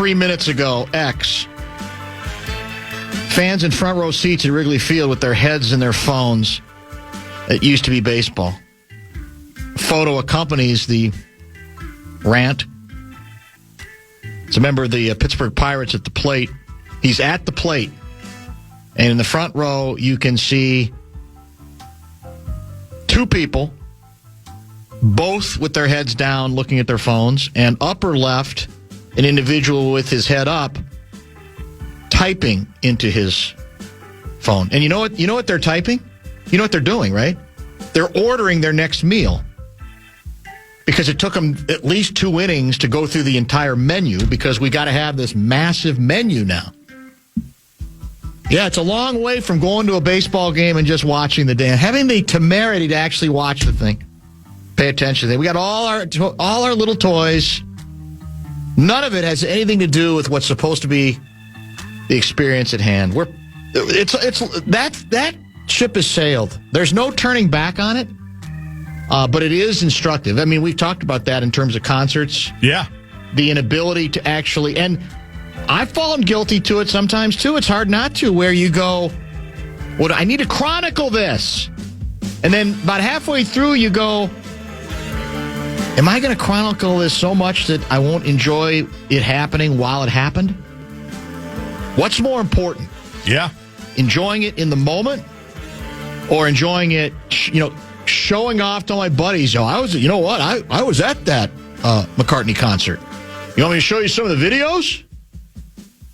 3 minutes ago, X. Fans in front row seats at Wrigley Field with their heads in their phones. It used to be baseball. Photo accompanies the rant. It's a member of the Pittsburgh Pirates at the plate. He's at the plate. And in the front row, you can see two people, both with their heads down looking at their phones. And upper left, an individual with his head up, typing into his phone. And you know what they're typing? You know what they're doing, right? They're ordering their next meal. Because it took them at least 2 innings to go through the entire menu because we got to have this massive menu now. Yeah, it's a long way from going to a baseball game and just watching the damn. Having the temerity to actually watch the thing. Pay attention. We got all our little toys. None of it has anything to do with what's supposed to be the experience at hand. That ship has sailed. There's no turning back on it. But it is instructive. I mean, we've talked about that in terms of concerts. Yeah. The inability to actually, and I've fallen guilty to it sometimes too. It's hard not to, where you go, well, I need to chronicle this. And then about halfway through you go, am I going to chronicle this so much that I won't enjoy it happening while it happened? What's more important? Yeah. Enjoying it in the moment or enjoying it, showing off to my buddies. I was at that McCartney concert. You want me to show you some of the videos?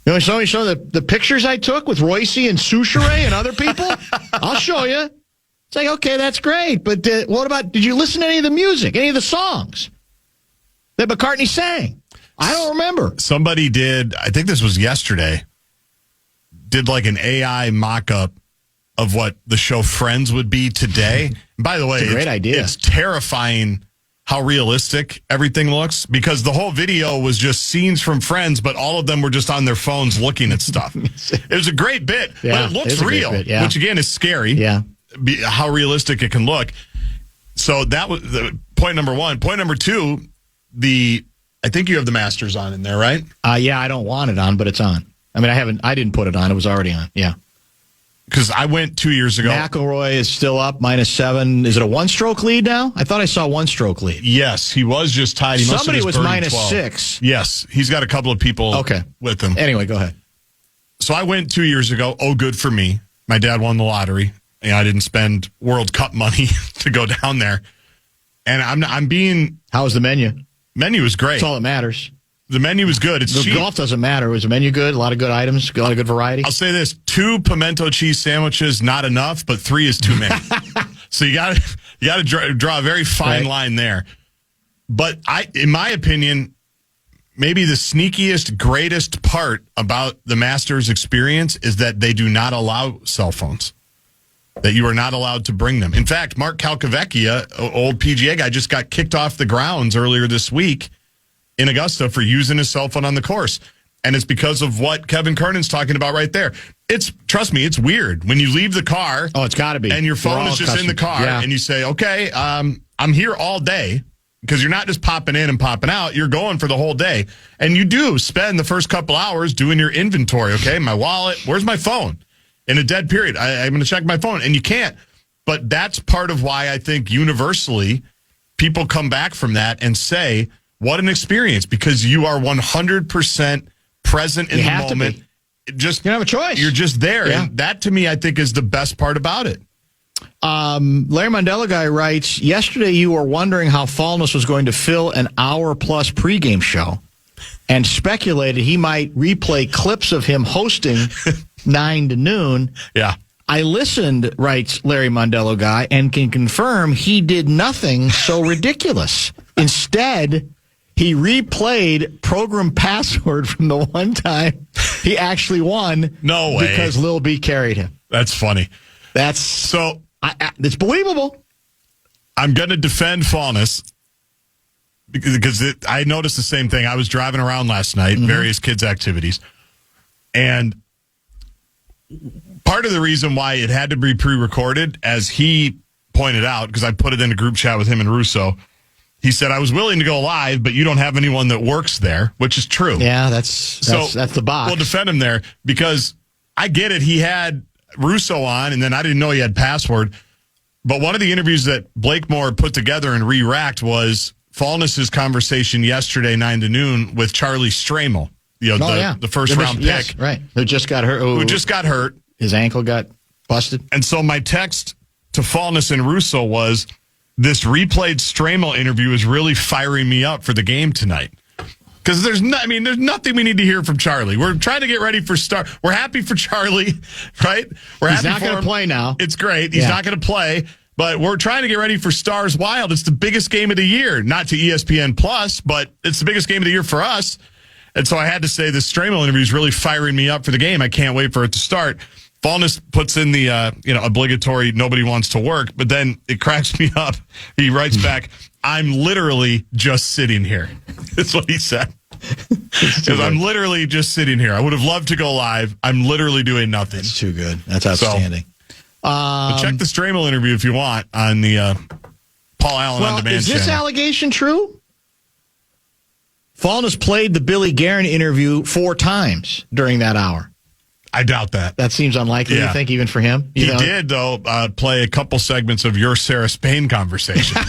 You want me to show you some of the pictures I took with Royce and Souchere and other people? I'll show you. It's like, okay, that's great. But what about, did you listen to any of the music, any of the songs that McCartney sang? I don't remember. Somebody did, I think this was yesterday, did like an AI mock-up of what the show Friends would be today. By the way, it's a great idea. It's terrifying how realistic everything looks because the whole video was just scenes from Friends, but all of them were just on their phones looking at stuff. It was a great bit, but it looks real, which again is scary. Yeah, how realistic it can look. So that was point number one. Point number two, I think you have the Masters on in there, right? Yeah, I don't want it on, but it's on. I mean, I didn't put it on. It was already on. Yeah. Because I went 2 years ago. McIlroy is still up, -7. Is it a one-stroke lead now? I thought I saw one-stroke lead. Yes, he was just tied. Somebody was -6. Yes, he's got a couple of people with him. Anyway, go ahead. So I went 2 years ago. Oh, good for me. My dad won the lottery. And I didn't spend World Cup money to go down there. And I'm being... How was the menu? Menu was great. That's all that matters. The menu was good. It's the cheap. Golf doesn't matter. Was the menu good? A lot of good items? A lot of good variety? I'll say this. 2 pimento cheese sandwiches, not enough, but 3 is too many. So you got to draw a very fine line there. But in my opinion, maybe the sneakiest, greatest part about the Masters experience is that they do not allow cell phones. That you are not allowed to bring them. In fact, Mark Calcavecchia, old PGA guy, just got kicked off the grounds earlier this week in Augusta for using his cell phone on the course. And it's because of what Kevin Kernan's talking about right there. Trust me, it's weird. When you leave the car. Oh, it's got to be. And your phone is just in the car. Yeah. And you say, okay, I'm here all day. Because you're not just popping in and popping out. You're going for the whole day. And you do spend the first couple hours doing your inventory. Okay, my wallet, where's my phone? In a dead period, I'm going to check my phone. And you can't. But that's part of why I think universally people come back from that and say, what an experience, because you are 100% present in the moment. You don't have a choice. You're just there. Yeah. And that, to me, I think is the best part about it. Larry Mandela guy writes, yesterday you were wondering how Fallness was going to fill an hour-plus pregame show and speculated he might replay clips of him hosting 9 to noon. Yeah. I listened, writes Larry Mondello guy, and can confirm he did nothing so ridiculous. Instead, he replayed program password from the one time he actually won. No way. Because Lil B carried him. That's funny. It's believable. I'm going to defend Fallness because I noticed the same thing. I was driving around last night, various kids' activities, and part of the reason why it had to be pre-recorded, as he pointed out, because I put it in a group chat with him and Russo, He said, I was willing to go live, but you don't have anyone that works there, which is true. Yeah, that's the box. We'll defend him there because I get it. He had Russo on, and then I didn't know he had Password. But one of the interviews that Blakemore put together and re-racked was Fallness's conversation yesterday, 9 to noon, with Charlie Stramel, the first-round pick. Yes, right. Who just got hurt. Who just got hurt. His ankle got busted. And so my text to Fallness and Russo was, this replayed Stramel interview is really firing me up for the game tonight. Because there's nothing we need to hear from Charlie. We're trying to get ready for Star. We're happy for Charlie, right? He's not going to play now. It's great. He's not going to play, but we're trying to get ready for Stars Wild. It's the biggest game of the year, not to ESPN Plus, but it's the biggest game of the year for us. And so I had to say this Stramel interview is really firing me up for the game. I can't wait for it to start. Fallness puts in the obligatory nobody wants to work, but then it cracks me up. He writes back, I'm literally just sitting here. That's what he said. Because I'm literally just sitting here. I would have loved to go live. I'm literally doing nothing. That's too good. That's outstanding. So, check the Stramel interview if you want on the Paul Allen On Demand is this channel. allegation true? Fallness played the Billy Guerin interview 4 times during that hour. I doubt that. That seems unlikely, you think, even for him? He did, though, play a couple segments of your Sarah Spain conversation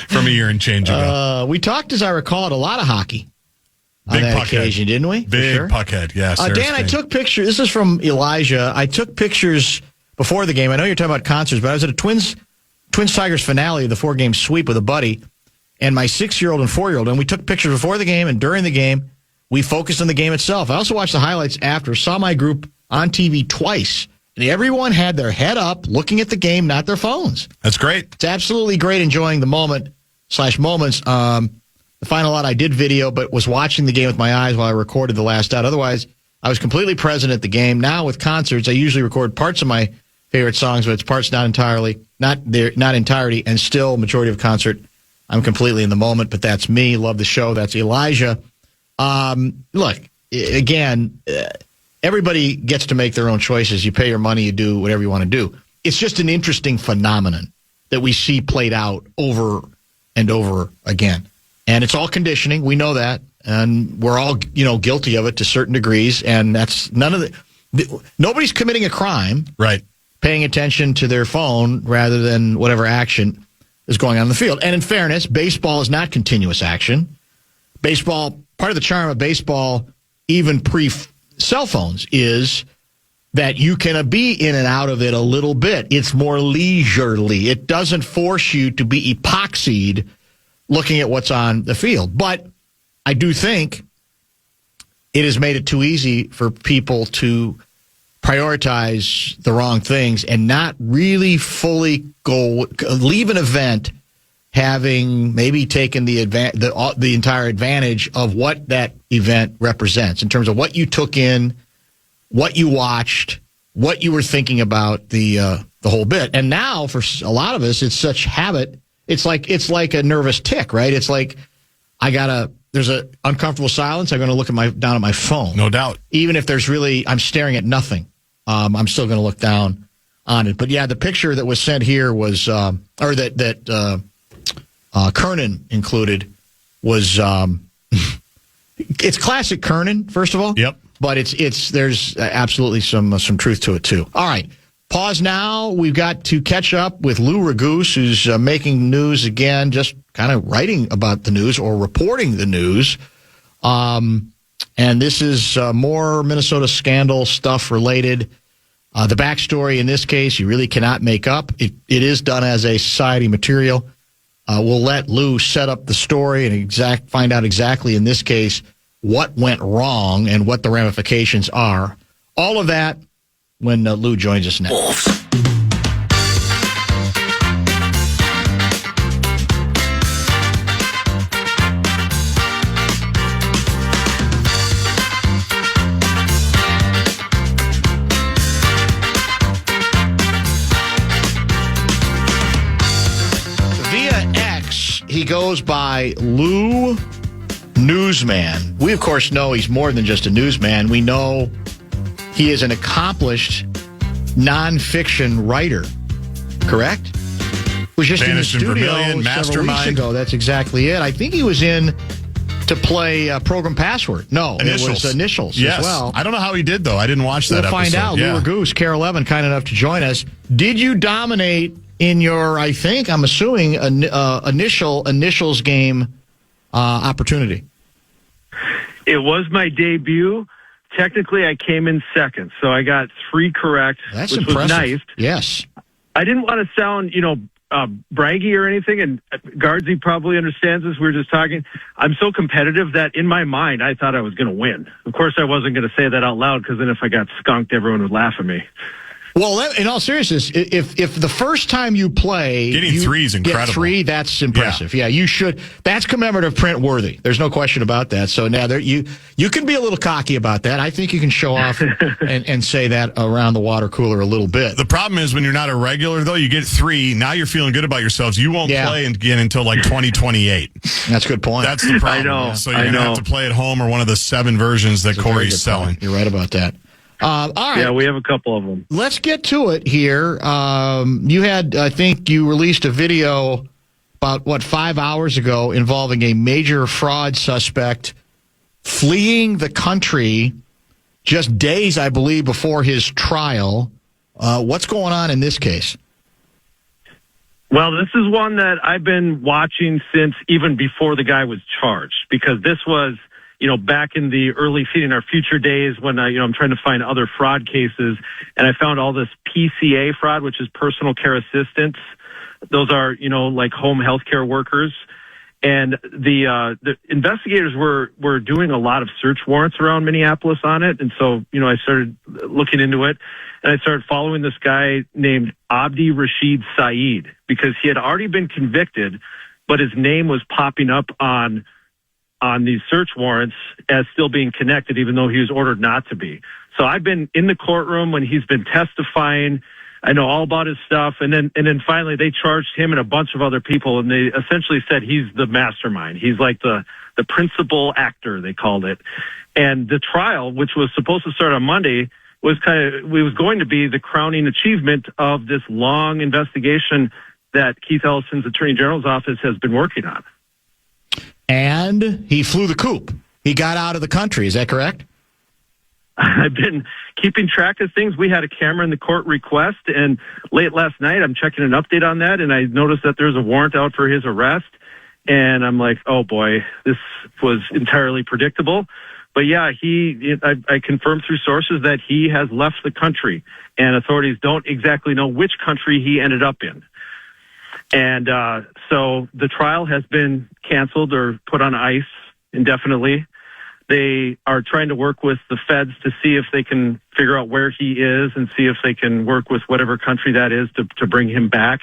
from a year and change ago. We talked, as I recall, a lot of hockey on that occasion, didn't we? Big puckhead, yes. Dan, Spain. I took pictures. This is from Elijah. I took pictures before the game. I know you're talking about concerts, but I was at a Twins-Tigers finale, the 4-game sweep with a buddy, and my 6-year-old and 4-year-old, and we took pictures before the game and during the game. We focused on the game itself. I also watched the highlights after, saw my group on TV twice, and everyone had their head up looking at the game, not their phones. That's great. It's absolutely great enjoying the moments. The final out I did video, but was watching the game with my eyes while I recorded the last out. Otherwise, I was completely present at the game. Now with concerts, I usually record parts of my favorite songs, but it's parts not entirety, and still majority of concert, I'm completely in the moment, but that's me. Love the show. That's Elijah. Look, again, everybody gets to make their own choices. You pay your money, you do whatever you want to do. It's just an interesting phenomenon that we see played out over and over again. And it's all conditioning. We know that. And we're all, guilty of it to certain degrees. And that's nobody's committing a crime. Right. Paying attention to their phone rather than whatever action is going on in the field. And in fairness, baseball is not continuous action. Baseball, part of the charm of baseball, even pre-cell phones, is that you can be in and out of it a little bit. It's more leisurely. It doesn't force you to be epoxied looking at what's on the field. But I do think it has made it too easy for people to prioritize the wrong things and not really fully leave an event having maybe taken the entire advantage of what that event represents in terms of what you took in, what you watched, what you were thinking about the whole bit. And now for a lot of us, it's such habit. It's like a nervous tick, right? It's like there's an uncomfortable silence. I'm going to look down at my phone. No doubt. Even if I'm staring at nothing, I'm still going to look down on it. But yeah, the picture that was sent here was, Kernan included was, it's classic Kernan, first of all. Yep. But there's absolutely some truth to it too. All right. Pause now. We've got to catch up with Lou Raguse, who's making news again, just kind of writing about the news or reporting the news. And this is more Minnesota scandal stuff related. The backstory in this case, you really cannot make up. It is done as a society material. We'll let Lou set up the story and find out exactly in this case what went wrong and what the ramifications are. All of that when Lou joins us next. He goes by Lou Newsman. We, of course, know he's more than just a newsman. We know he is an accomplished nonfiction writer, correct? was just Vanished in the studio Vermilion, several weeks Mastermind. ago. That's exactly it. I think he was in to play Program Password. No, Initials. it was Initials Yes. as well. I don't know how he did, though. I didn't watch that We'll find episode. out. Yeah. Lou Raguse, Care 11, kind enough to join us. Did you dominate in your, I'm assuming, initials game opportunity? It was my debut. Technically, I came in second, so I got 3 correct, That's which impressive. was nice. Yes. I didn't want to sound, braggy or anything, and Guardsy probably understands this. We were just talking. I'm so competitive that in my mind, I thought I was going to win. Of course, I wasn't going to say that out loud because then if I got skunked, everyone would laugh at me. Well, in all seriousness, if the first time you play, Getting you 3 is incredible. Get 3, that's impressive. Yeah, you should. That's commemorative print worthy. There's no question about that. So now you can be a little cocky about that. I think you can show off and say that around the water cooler a little bit. The problem is when you're not a regular, though, you get 3. Now you're feeling good about yourselves. You won't play again until like 2028. That's a good point. That's the problem. I know. So you're going to have to play at home or one of the 7 versions that That's a very Corey's good selling. point. You're right about that. All right. Yeah, we have a couple of them. Let's get to it here. You had, I think you released a video about, 5 hours ago involving a major fraud suspect fleeing the country just days, I believe, before his trial. What's going on in this case? Well, this is one that I've been watching since even before the guy was charged, because this was, back in the early Feeding Our Future days when I'm trying to find other fraud cases, and I found all this PCA fraud, which is personal care assistants. Those are, like home health care workers. And the investigators were doing a lot of search warrants around Minneapolis on it. And so, I started looking into it, and I started following this guy named Abdi Rashid Saeed, because he had already been convicted, but his name was popping up on these search warrants as still being connected, even though he was ordered not to be. So I've been in the courtroom when he's been testifying. I know all about his stuff. And then finally they charged him and a bunch of other people, and they essentially said he's the mastermind. He's like the principal actor, they called it. And the trial, which was supposed to start on Monday, was going to be the crowning achievement of this long investigation that Keith Ellison's Attorney General's office has been working on. And he flew the coop. He got out of the country. Is that correct? I've been keeping track of things. We had a camera in the court request, and late last night I'm checking an update on that, and I noticed that there's a warrant out for his arrest. And I'm like, oh boy, this was entirely predictable. But yeah, I confirmed through sources that he has left the country, and authorities don't exactly know which country he ended up in. And so the trial has been canceled or put on ice indefinitely. They are trying to work with the feds to see if they can figure out where he is and see if they can work with whatever country that is to bring him back.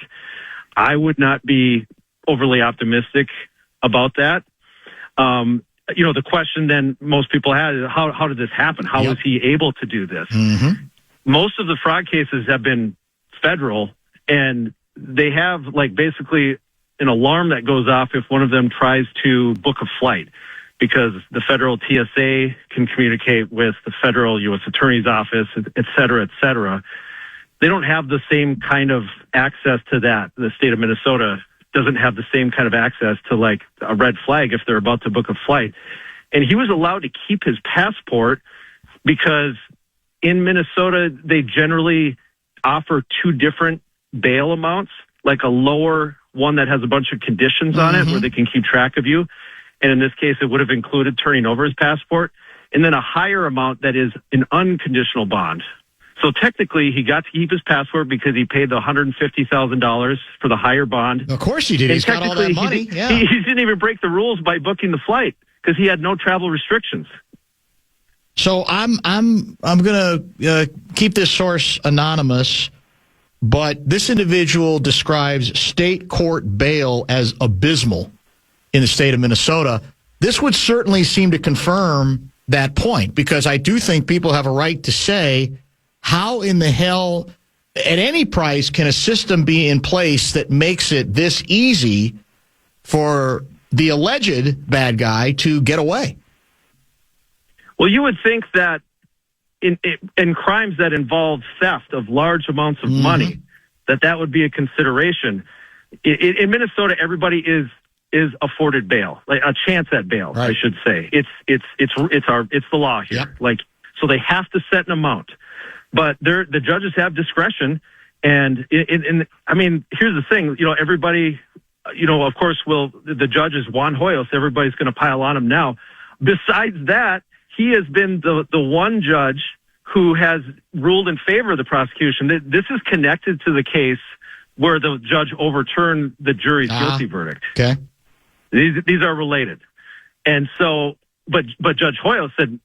I would not be overly optimistic about that. The question then most people had is how did this happen? How was he able to do this? Mm-hmm. Most of the fraud cases have been federal, and they have basically an alarm that goes off if one of them tries to book a flight, because the federal TSA can communicate with the federal U.S. Attorney's Office, et cetera, et cetera. They don't have the same kind of access to that. The state of Minnesota doesn't have the same kind of access to a red flag if they're about to book a flight. And he was allowed to keep his passport because in Minnesota, they generally offer 2 different bail amounts, like a lower one that has a bunch of conditions on it where they can keep track of you. And in this case, it would have included turning over his passport, and then a higher amount that is an unconditional bond. So technically, he got to keep his passport because he paid the $150,000 for the higher bond. Of course he did. He's got all that money. He didn't even break the rules by booking the flight because he had no travel restrictions. So I'm going to keep this source anonymous, but this individual describes state court bail as abysmal in the state of Minnesota. This would certainly seem to confirm that point, because I do think people have a right to say, how in the hell, at any price, can a system be in place that makes it this easy for the alleged bad guy to get away? Well, you would think that in crimes that involve theft of large amounts of money, that would be a consideration. in Minnesota, everybody is afforded bail, like a chance at bail, right. I should say. It's the law here. Yep. Like, so they have to set an amount, but the judges have discretion. And I mean, here's the thing, everybody, of course, the judge is Juan Hoyos. Everybody's going to pile on him now. Besides that, he has been the one judge who has ruled in favor of the prosecution. This is connected to the case where the judge overturned the jury's guilty verdict. Okay. These are related. And so, but Judge Hoyos said,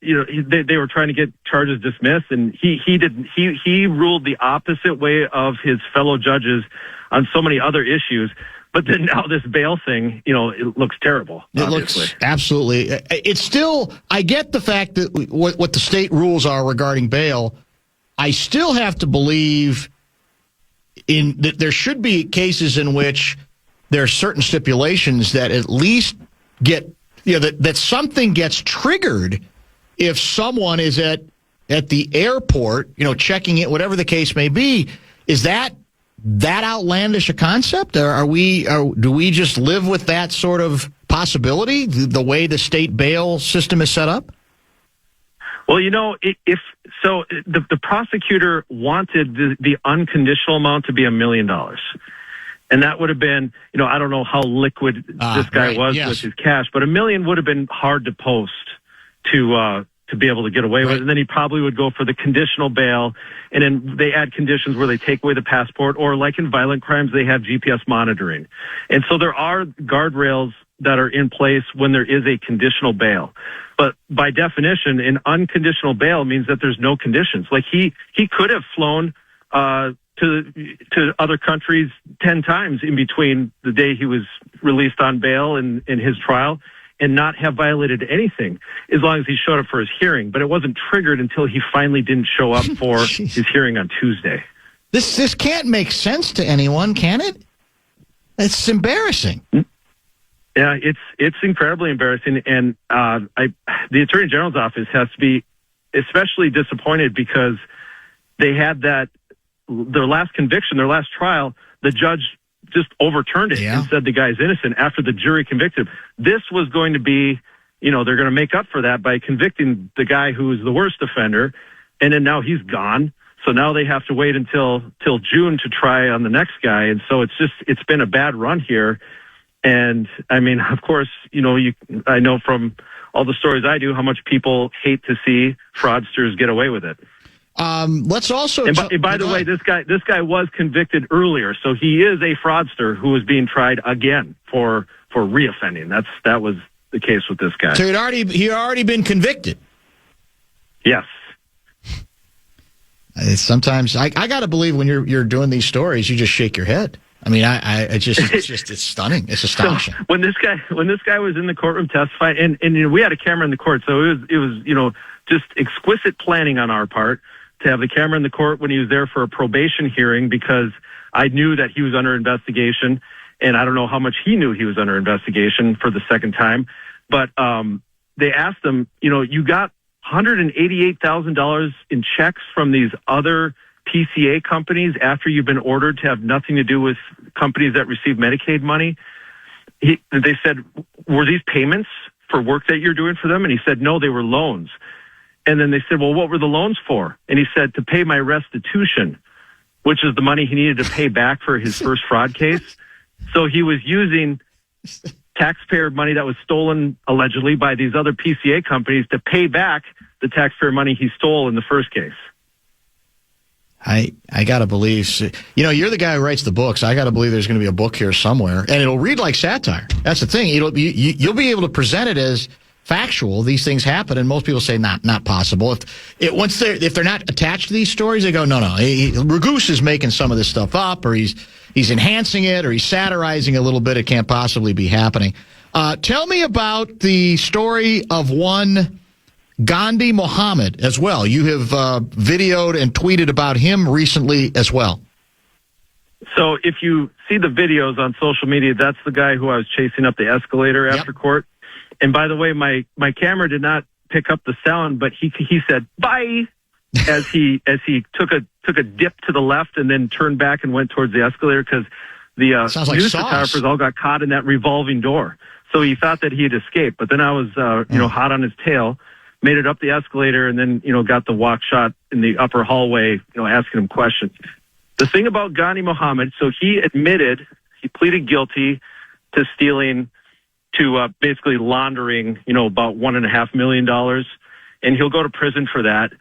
they were trying to get charges dismissed, and he ruled the opposite way of his fellow judges on so many other issues. But then now this bail thing, it looks terrible. Obviously. Looks absolutely. It's still, I get the fact that what the state rules are regarding bail. I still have to believe that there should be cases in which there are certain stipulations that at least get, that something gets triggered if someone is at the airport, checking it, whatever the case may be. Is that outlandish a concept? Or do we just live with that sort of possibility, the way the state bail system is set up? Well, if so, the prosecutor wanted the unconditional amount to be $1 million. And that would have been, I don't know how liquid this guy was with his cash, but $1 million would have been hard to post to be able to get away with it. And then he probably would go for the conditional bail. And then they add conditions where they take away the passport, or like in violent crimes, they have GPS monitoring. And so there are guardrails that are in place when there is a conditional bail. But by definition, an unconditional bail means that there's no conditions. Like he could have flown to other countries 10 times in between the day he was released on bail and his trial, and not have violated anything as long as he showed up for his hearing. But it wasn't triggered until he finally didn't show up for his hearing on Tuesday. This can't make sense to anyone, can it? It's embarrassing. Yeah, it's incredibly embarrassing. And the Attorney General's office has to be especially disappointed because they had their last conviction, their last trial, the judge just overturned it and said the guy's innocent after the jury convicted him. This was going to be, they're going to make up for that by convicting the guy who was the worst offender, and then now he's gone. So now they have to wait until June to try on the next guy. And so it's been a bad run here. And I mean, of course, I know from all the stories I do how much people hate to see fraudsters get away with it. Let's also. And by the way, this guy was convicted earlier, so he is a fraudster who is being tried again for reoffending. That was the case with this guy. So he already been convicted. Yes. Sometimes I got to believe when you're doing these stories, you just shake your head. I mean, it's stunning. It's astonishing. So when this guy was in the courtroom testifying, and we had a camera in the court, so it was just exquisite planning on our part to have the camera in the court when he was there for a probation hearing, because I knew that he was under investigation, and I don't know how much he knew he was under investigation for the second time. But they asked him, you got $188,000 in checks from these other PCA companies after you've been ordered to have nothing to do with companies that receive Medicaid money. They said, were these payments for work that you're doing for them? And he said, no, they were loans. And then they said, well, what were the loans for? And he said, to pay my restitution, which is the money he needed to pay back for his first fraud case. So he was using taxpayer money that was stolen allegedly by these other PCA companies to pay back the taxpayer money he stole in the first case. I got to believe, you're the guy who writes the books. I got to believe there's going to be a book here somewhere, and it'll read like satire. That's the thing. You'll be able to present it as factual. These things happen, and most people say not possible. If they're not attached to these stories, they go, no. Raguse is making some of this stuff up, or he's enhancing it, or he's satirizing a little bit. It can't possibly be happening. Tell me about the story of one Gandhi Mohammed as well. You have videoed and tweeted about him recently as well. So if you see the videos on social media, that's the guy who I was chasing up the escalator after court. And by the way, my camera did not pick up the sound, but he said bye as he took a dip to the left and then turned back and went towards the escalator, because the Sounds like news Sauce. photographers all got caught in that revolving door. So he thought that he had escaped, but then I was, hot on his tail, made it up the escalator, and then, got the walk shot in the upper hallway, asking him questions. The thing about Gandhi Muhammad, so he pleaded guilty to stealing, to basically laundering, about $1.5 million, and he'll go to prison for that.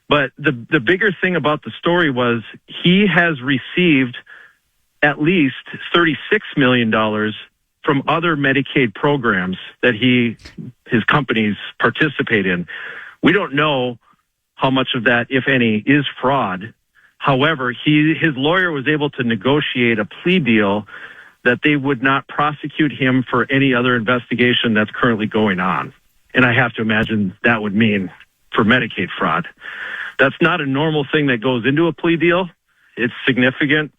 But the bigger thing about the story was he has received at least $36 million from other Medicaid programs that his companies participate in. We don't know how much of that, if any, is fraud. However, his lawyer was able to negotiate a plea deal that they would not prosecute him for any other investigation that's currently going on. And I have to imagine that would mean for Medicaid fraud. That's not a normal thing that goes into a plea deal. It's significant.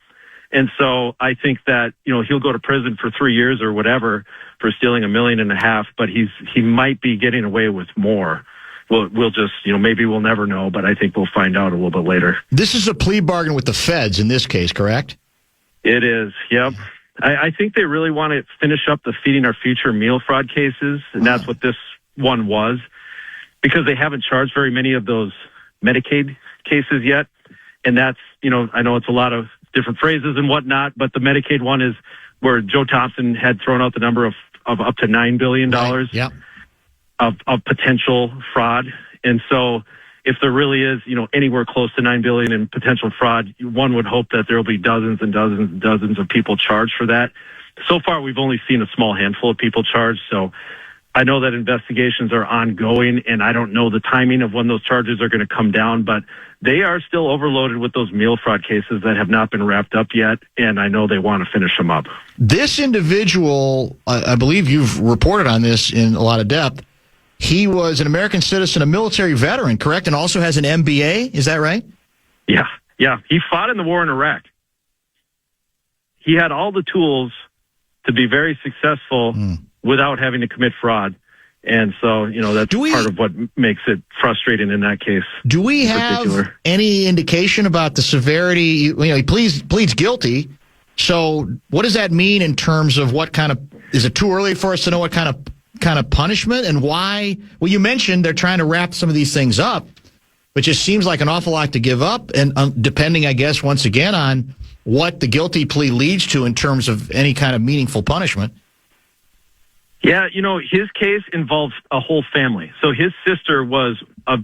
And so I think that, he'll go to prison for 3 years or whatever for stealing $1.5 million, but he might be getting away with more. We'll just, maybe we'll never know, but I think we'll find out a little bit later. This is a plea bargain with the feds in this case, correct? It is, yep. I think they really want to finish up the Feeding Our Future meal fraud cases, and that's what this one was, because they haven't charged very many of those Medicaid cases yet. And that's, I know it's a lot of different phrases and whatnot, but the Medicaid one is where Joe Thompson had thrown out the number of up to $9 billion Yep. of potential fraud. And so if there really is, anywhere close to $9 billion in potential fraud, one would hope that there will be dozens and dozens and dozens of people charged for that. So far, we've only seen a small handful of people charged. So I know that investigations are ongoing, and I don't know the timing of when those charges are going to come down, but they are still overloaded with those meal fraud cases that have not been wrapped up yet, and I know they want to finish them up. This individual, I believe you've reported on this in a lot of depth. He was an American citizen, a military veteran, correct, and also has an MBA. Is that right? Yeah. He fought in the war in Iraq. He had all the tools to be very successful without having to commit fraud. And so, that's part of what makes it frustrating in that case. Do we have any indication about the severity? He pleads guilty. So what does that mean in terms of what kind of, is it too early for us to know what kind of punishment and why? Well, you mentioned they're trying to wrap some of these things up, but just seems like an awful lot to give up. And depending, I guess, once again, on what the guilty plea leads to in terms of any kind of meaningful punishment. Yeah, his case involves a whole family. So his sister was a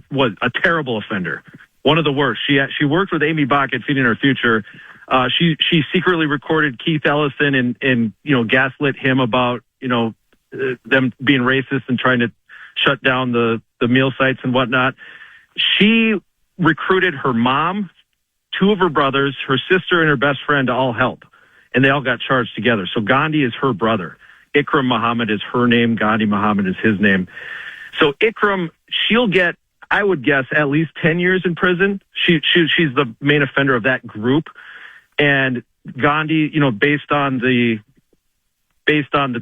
terrible offender, one of the worst. She worked with Amy Bach at Feeding Our Future. She secretly recorded Keith Ellison and gaslit him about them being racist and trying to shut down the meal sites and whatnot. She recruited her mom, two of her brothers, her sister, and her best friend to all help, and they all got charged together. So Gandhi is her brother. Ikram Muhammad is her name. Gandhi Muhammad is his name. So Ikram, she'll get, I would guess, at least 10 years in prison. She's the main offender of that group. And Gandhi, based on the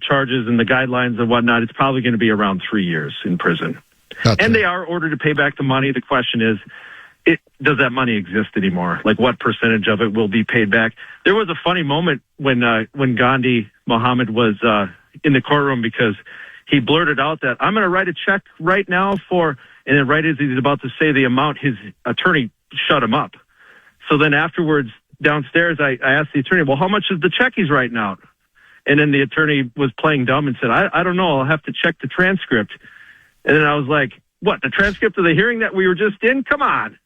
charges and the guidelines and whatnot, it's probably going to be around 3 years in prison. Okay. And they are ordered to pay back the money. The question is, does that money exist anymore? Like, what percentage of it will be paid back? There was a funny moment when Gandhi Muhammad was in the courtroom because he blurted out that I'm going to write a check right now and then right as he's about to say the amount, his attorney shut him up. So then afterwards, downstairs, I asked the attorney, well, how much is the check he's writing out? And then the attorney was playing dumb and said, I don't know. I'll have to check the transcript. And then I was like, what, the transcript of the hearing that we were just in? Come on.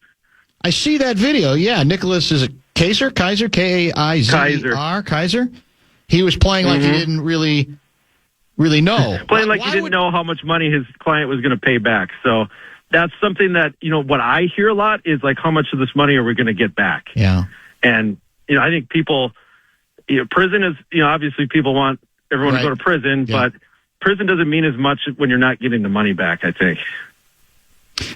I see that video. Yeah, Nicholas, is it Kaiser, K-A-I-Z-E-R, Kaiser? He was playing like he didn't really know. Playing like he didn't know how much money his client was going to pay back. So that's something that, what I hear a lot is like, how much of this money are we going to get back? Yeah. And, I think people, prison is, obviously people want everyone to go to prison, but prison doesn't mean as much when you're not getting the money back, I think.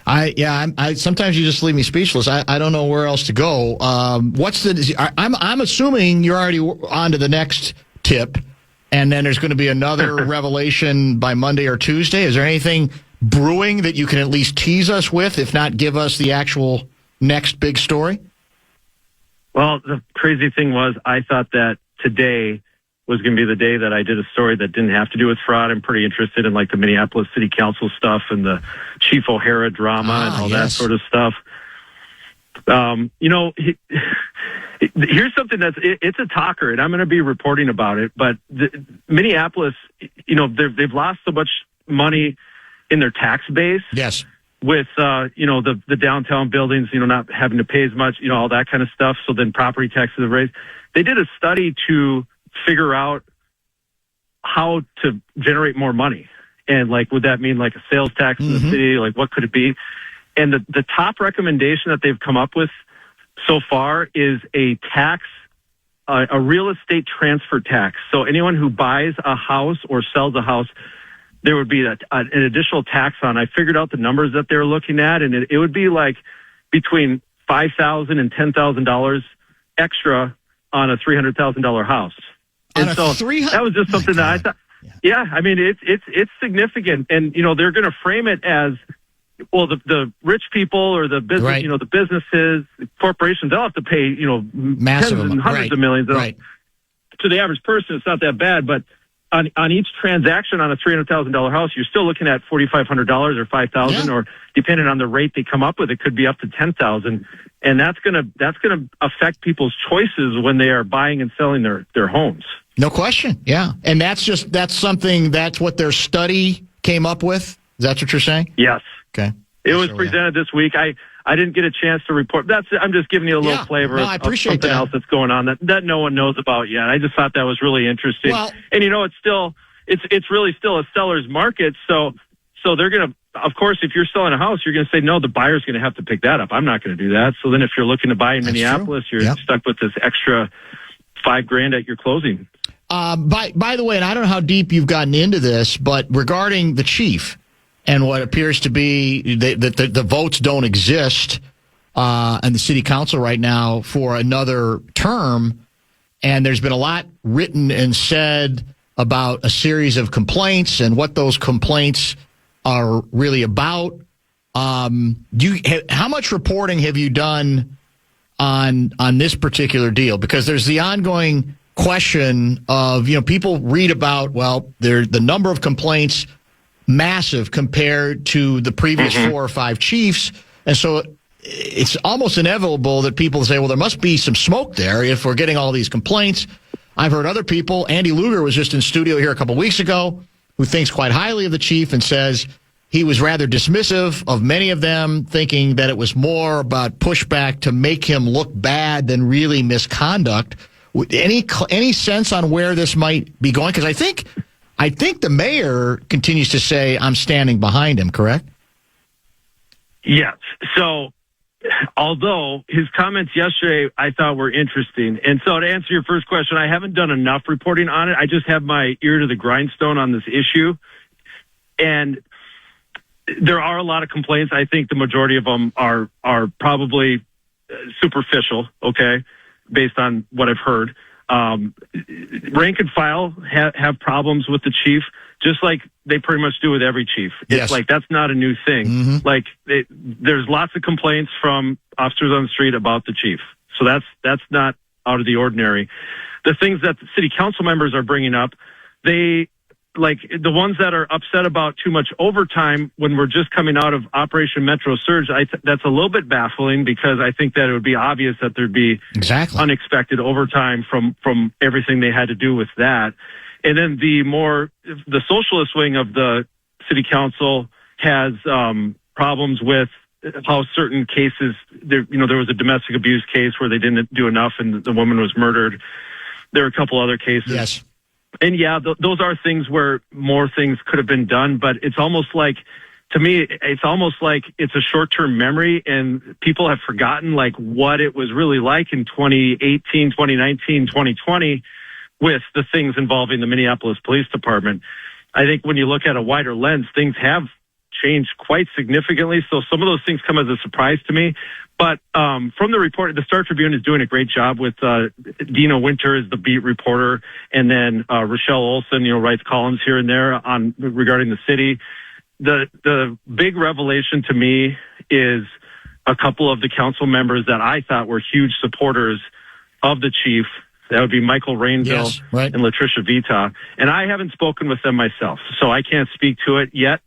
I sometimes you just leave me speechless. I don't know where else to go. I'm assuming you're already on to the next tip, and then there's going to be another revelation by Monday or Tuesday. Is there anything brewing that you can at least tease us with, if not give us the actual next big story? Well, the crazy thing was I thought that today was going to be the day that I did a story that didn't have to do with fraud. I'm pretty interested in like the Minneapolis City Council stuff and the Chief O'Hara drama and all that sort of stuff. Here's something it's a talker, and I'm going to be reporting about it. But Minneapolis, they've lost so much money in their tax base. Yes. With, the downtown buildings, not having to pay as much, all that kind of stuff. So then property taxes have raised. They did a study to figure out how to generate more money. And like, would that mean like a sales tax in the city? Like, what could it be? And the top recommendation that they've come up with so far is a tax, a real estate transfer tax. So anyone who buys a house or sells a house, there would be an additional tax on. I figured out the numbers that they were looking at, and it would be like between $5,000 and $10,000 extra on a $300,000 house. And so that was just something that I thought, I mean, it's significant. And, they're going to frame it as, well, the rich people or the business, right. The businesses, corporations, they'll have to pay, massive tens and hundreds of millions. Right. To the average person, it's not that bad, but on each transaction on a $300,000 house, you're still looking at $4,500 or $5,000, or depending on the rate they come up with, it could be up to $10,000, and that's gonna affect people's choices when they are buying and selling their homes. No question, yeah, and that's what their study came up with. Is that what you're saying? Yes. Okay. It was presented this week. I didn't get a chance to report. I'm just giving you a little flavor of something else that's going on that no one knows about yet. I just thought that was really interesting. Well, and it's really still a seller's market. So they're going to, of course, if you're selling a house, you're going to say, no, the buyer's going to have to pick that up. I'm not going to do that. So then if you're looking to buy in Minneapolis, you're stuck with this extra $5,000 at your closing. By the way, and I don't know how deep you've gotten into this, but regarding the chief, and what appears to be that the votes don't exist in the city council right now for another term. And there's been a lot written and said about a series of complaints and what those complaints are really about. How much reporting have you done on this particular deal? Because there's the ongoing question of, people read about, the number of complaints massive compared to the previous 4 or 5 chiefs. And so it's almost inevitable that people say, well, there must be some smoke there if we're getting all these complaints. I've heard other people. Andy Luger was just in studio here a couple weeks ago, who thinks quite highly of the chief and says he was rather dismissive of many of them, thinking that it was more about pushback to make him look bad than really misconduct. Any sense on where this might be going? Because I think the mayor continues to say, I'm standing behind him, correct? Yes. So, although his comments yesterday I thought were interesting. And so to answer your first question, I haven't done enough reporting on it. I just have my ear to the grindstone on this issue. And there are a lot of complaints. I think the majority of them are probably superficial, okay, based on what I've heard. Rank and file have problems with the chief, just like they pretty much do with every chief. It's like, that's not a new thing. Like there's lots of complaints from officers on the street about the chief. So that's not out of the ordinary. The things that the city council members are bringing up, like the ones that are upset about too much overtime when we're just coming out of Operation Metro Surge, that's a little bit baffling, because I think that it would be obvious that there'd be unexpected overtime from everything they had to do with that. And then the socialist wing of the city council has problems with how certain cases, there was a domestic abuse case where they didn't do enough and the woman was murdered. There are a couple other cases. Yes. And those are things where more things could have been done, but it's almost like, to me, it's almost like it's a short-term memory, and people have forgotten like what it was really like in 2018, 2019, 2020 with the things involving the Minneapolis Police Department. I think when you look at a wider lens, things have changed quite significantly. So some of those things come as a surprise to me. But from the report, the Star Tribune is doing a great job with Dina Winter as the beat reporter, and then Rochelle Olson, writes columns here and there regarding the city. The big revelation to me is a couple of the council members that I thought were huge supporters of the chief That would be Michael Rainville Yes, right. and Latricia Vita. And I haven't spoken with them myself, so I can't speak to it yet.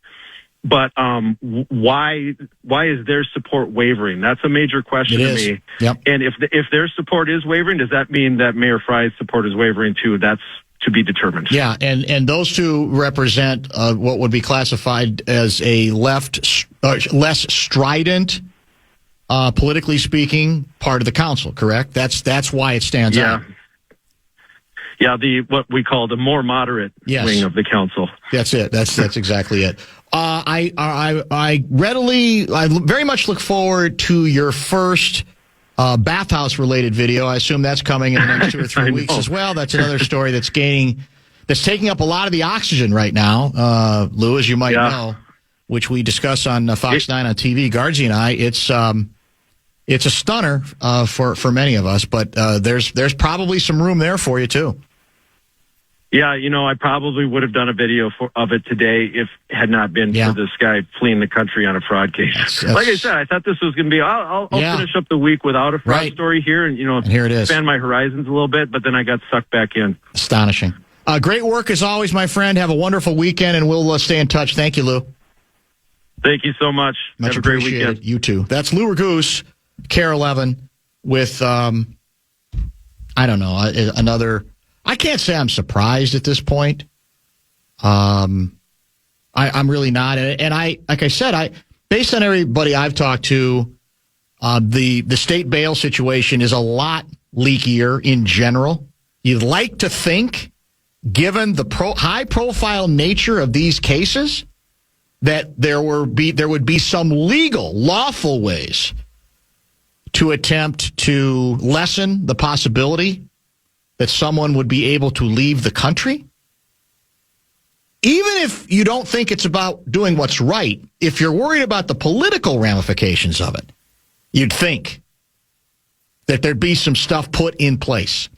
But why is their support wavering? That's a major question to me. Yep. And if their support is wavering, does that mean that Mayor Fry's support is wavering too? That's to be determined. Yeah, and those two represent what would be classified as a less strident, politically speaking, part of the council. Correct? That's why it stands out. Yeah, what we call the more moderate wing of the council. That's it. That's exactly it. I very much look forward to your first bathhouse related video. I assume that's coming in the next 2 or 3 weeks as well. That's another story that's taking up a lot of the oxygen right now. Lou, as you might know, which we discuss on Fox 9 on TV, Guardsy and I, it's a stunner for many of us, but there's probably some room there for you too. Yeah, I probably would have done a video of it today if it had not been for this guy fleeing the country on a fraud case. Like I said, I thought this was going to be, I'll finish up the week without a fraud story here and here it is. Expand my horizons a little bit, but then I got sucked back in. Astonishing. Great work as always, my friend. Have a wonderful weekend, and we'll stay in touch. Thank you, Lou. Thank you so much. Much Have a great appreciated. weekend. You too. That's Lou Raguse, KARE 11, with, I don't know, another... I can't say I'm surprised at this point. I'm really not. And like I said, based on everybody I've talked to, the state bail situation is a lot leakier in general. You'd like to think, given the high-profile nature of these cases, that there would be some legal, lawful ways to attempt to lessen the possibility that someone would be able to leave the country. Even if you don't think it's about doing what's right, if you're worried about the political ramifications of it, you'd think that there'd be some stuff put in place.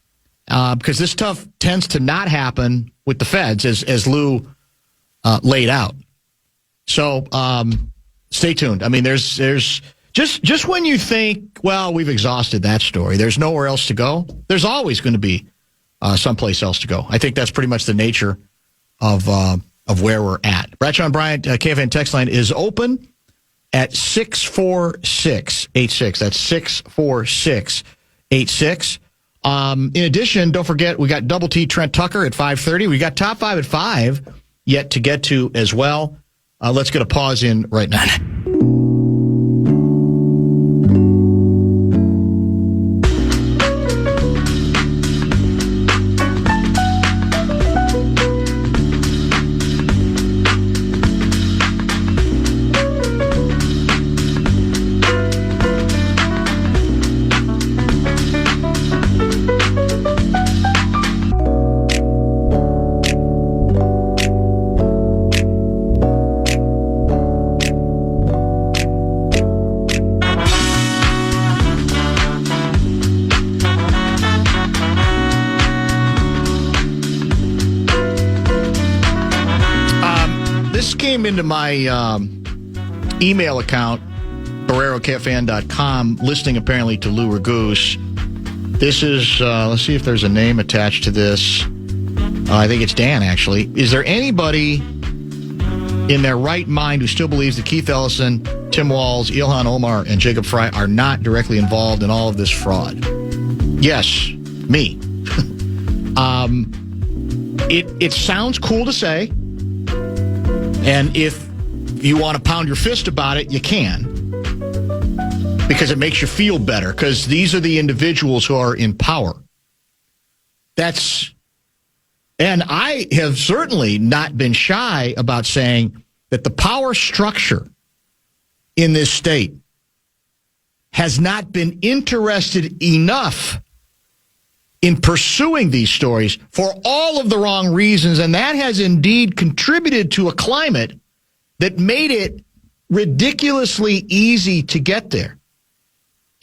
Because this stuff tends to not happen with the feds, as Lou laid out. So stay tuned. I mean, there's just when you think, well, we've exhausted that story, there's nowhere else to go, there's always going to be someplace else to go. I think that's pretty much the nature of where we're at. Bradshaw and Bryant, KFAN text line is open at 64686. That's 64686. In addition, don't forget, we got Double T Trent Tucker at 5:30. We got Top 5 at 5 yet to get to as well. Let's get a pause in right now. Into my email account, BarreroKFAN.com, listening apparently to Lou Raguse. This is, let's see if there's a name attached to this. I think it's Dan, actually. Is there anybody in their right mind who still believes that Keith Ellison, Tim Walz, Ilhan Omar, and Jacob Fry are not directly involved in all of this fraud? Yes, me. It sounds cool to say. And if you want to pound your fist about it, you can. Because it makes you feel better. Because these are the individuals who are in power. And I have certainly not been shy about saying that the power structure in this state has not been interested enough in pursuing these stories for all of the wrong reasons, and that has indeed contributed to a climate that made it ridiculously easy to get there.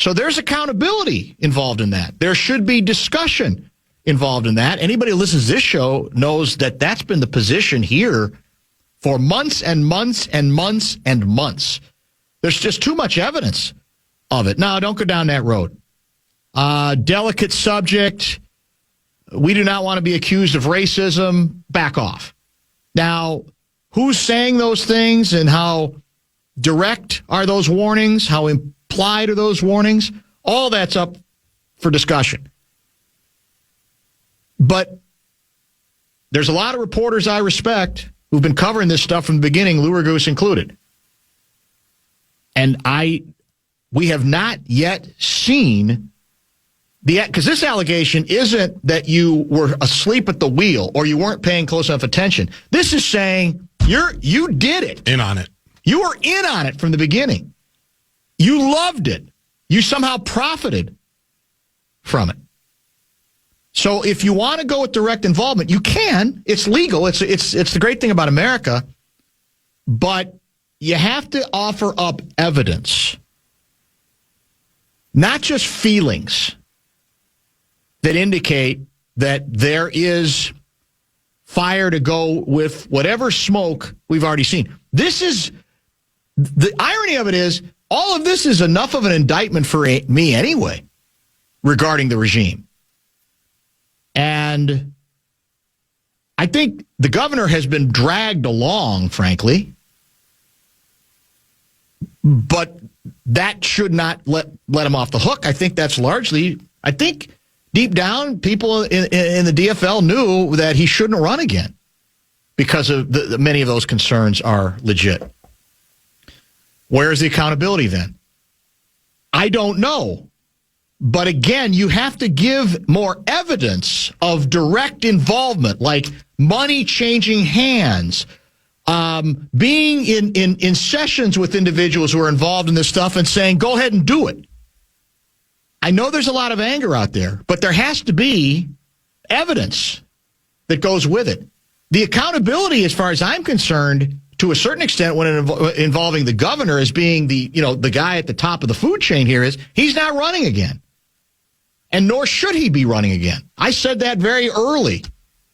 So there's accountability involved in that. There should be discussion involved in that. Anybody who listens to this show knows that that's been the position here for months and months and months and months. There's just too much evidence of it. No, don't go down that road. Delicate subject. we do not want to be accused of racism. Back off. Now, who's saying those things and how direct are those warnings? How implied are those warnings? All that's up for discussion. But there's a lot of reporters I respect who've been covering this stuff from the beginning, Lou Raguse included. And we have not yet seen because this allegation isn't that you were asleep at the wheel or you weren't paying close enough attention. This is saying you did it. In on it. You were in on it from the beginning. You loved it. You somehow profited from it. So if you want to go with direct involvement, you can. It's legal. It's the great thing about America. But you have to offer up evidence, not just feelings that indicate that there is fire to go with whatever smoke we've already seen. This is the irony of it is all of this is enough of an indictment for me anyway regarding the regime. And I think the governor has been dragged along, frankly, but that should not let him off the hook. I think that's largely, deep down, people in the DFL knew that he shouldn't run again because of many of those concerns are legit. Where is the accountability then? I don't know. But again, you have to give more evidence of direct involvement, like money changing hands, being in sessions with individuals who are involved in this stuff and saying, go ahead and do it. I know there's a lot of anger out there, but there has to be evidence that goes with it. The accountability, as far as I'm concerned, to a certain extent, when involving the governor as being the guy at the top of the food chain here, is he's not running again. And nor should he be running again. I said that very early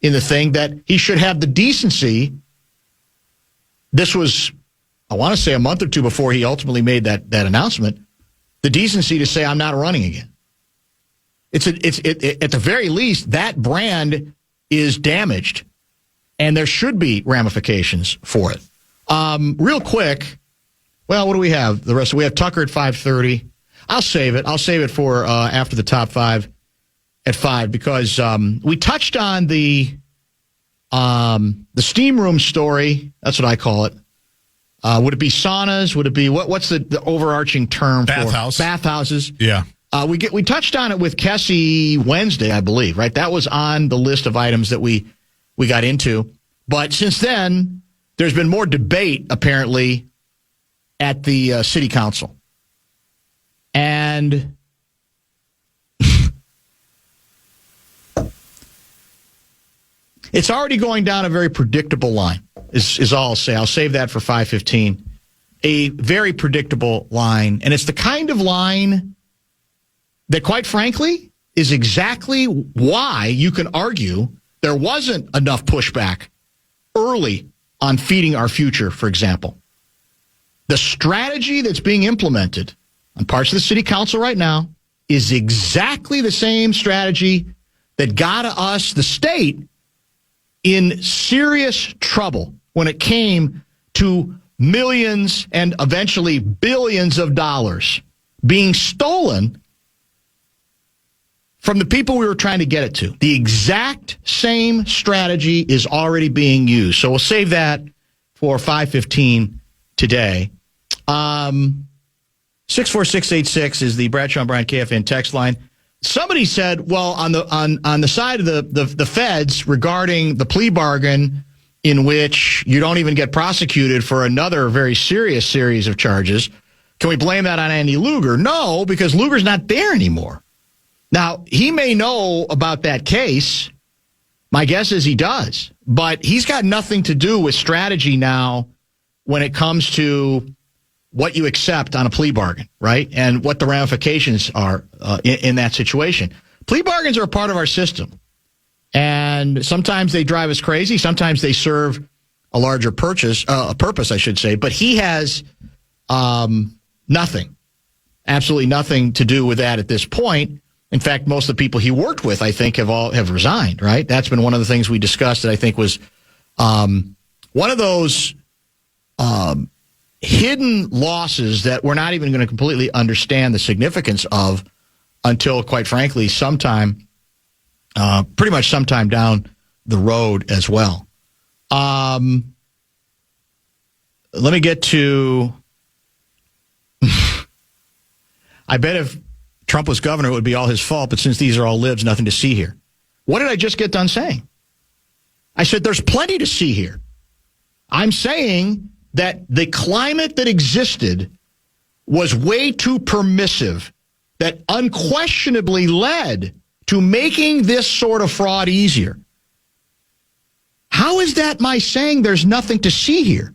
in the thing, that he should have the decency. This was, I want to say, a month or two before he ultimately made that announcement, the decency to say, I'm not running again. It's at the very least, that brand is damaged, and there should be ramifications for it. Real quick, well, what do we have? We have Tucker at 5:30. I'll save it. I'll save it for after the top five at 5, because we touched on the steam room story. That's what I call it. Would it be saunas? Would it be what's the overarching term for bathhouses? Yeah. We touched on it with Kessie Wednesday, I believe. Right, that was on the list of items that we got into. But since then, there's been more debate apparently at the city council. And it's already going down a very predictable line, is all I'll say. I'll save that for 5:15. A very predictable line. And it's the kind of line that, quite frankly, is exactly why you can argue there wasn't enough pushback early on feeding our future, for example. The strategy that's being implemented on parts of the city council right now is exactly the same strategy that got us, the state, in serious trouble when it came to millions and eventually billions of dollars being stolen from the people we were trying to get it to. The exact same strategy is already being used. So we'll save that for 5:15 today. 64686 is the Bradshaw and Bryant KFAN text line. Somebody said, well, on the side of the feds regarding the plea bargain in which you don't even get prosecuted for another very serious series of charges, can we blame that on Andy Lugar? No, because Lugar's not there anymore. Now, he may know about that case. My guess is he does. But he's got nothing to do with strategy now when it comes to what you accept on a plea bargain, right? And what the ramifications are in that situation. Plea bargains are a part of our system. And sometimes they drive us crazy. Sometimes they serve a larger purpose, I should say. But he has nothing, absolutely nothing to do with that at this point. In fact, most of the people he worked with, I think, have resigned, right? That's been one of the things we discussed that I think was one of those hidden losses that we're not even going to completely understand the significance of until, quite frankly, pretty much sometime down the road as well. Let me get to... I bet if Trump was governor, it would be all his fault, but since these are all libs, nothing to see here. What did I just get done saying? I said there's plenty to see here. I'm saying that the climate that existed was way too permissive, that unquestionably led to making this sort of fraud easier. How is that my saying there's nothing to see here?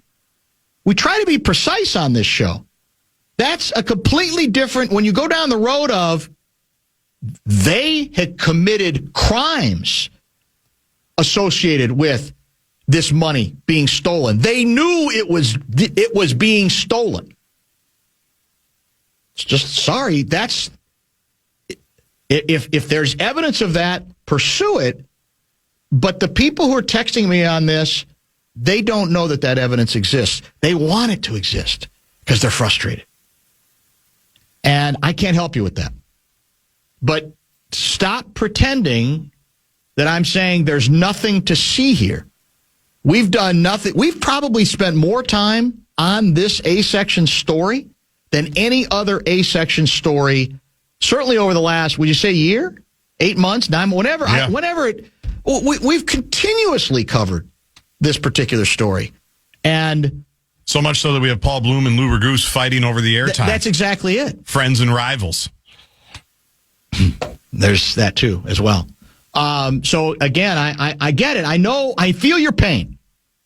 We try to be precise on this show. That's a completely different, when you go down the road of they had committed crimes associated with this money being stolen. They knew it was being stolen. It's just, sorry, that's, if there's evidence of that, pursue it. But the people who are texting me on this, they don't know that evidence exists. They want it to exist because they're frustrated. And I can't help you with that. But stop pretending that I'm saying there's nothing to see here. We've done nothing. We've probably spent more time on this A-section story than any other A-section story, certainly over the last, would you say year? 8 months? 9, whenever. Yeah. We've continuously covered this particular story. And so much so that we have Paul Bloom and Lou Raguse fighting over the airtime. That's exactly it. Friends and rivals. There's that, too, as well. So, again, I get it. I know. I feel your pain.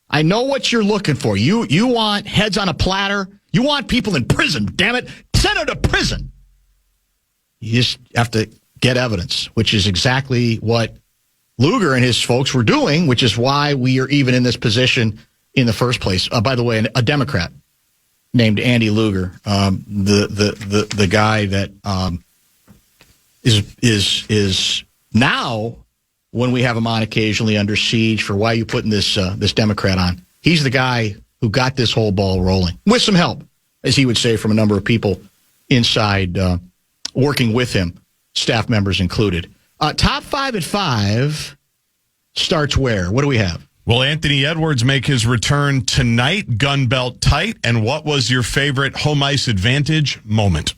I know what you're looking for. You want heads on a platter. You want people in prison. Damn it. Send them to prison. You just have to get evidence, which is exactly what Lugar and his folks were doing, which is why we are even in this position in the first place. By the way, a Democrat named Andy Lugar, the guy that is now, when we have him on occasionally, under siege for why are you putting this Democrat on. He's the guy who got this whole ball rolling with some help, as he would say, from a number of people inside working with him, staff members included. Top 5 at 5 starts where? What do we have? Will Anthony Edwards make his return tonight? Gun belt tight. And what was your favorite home ice advantage moment?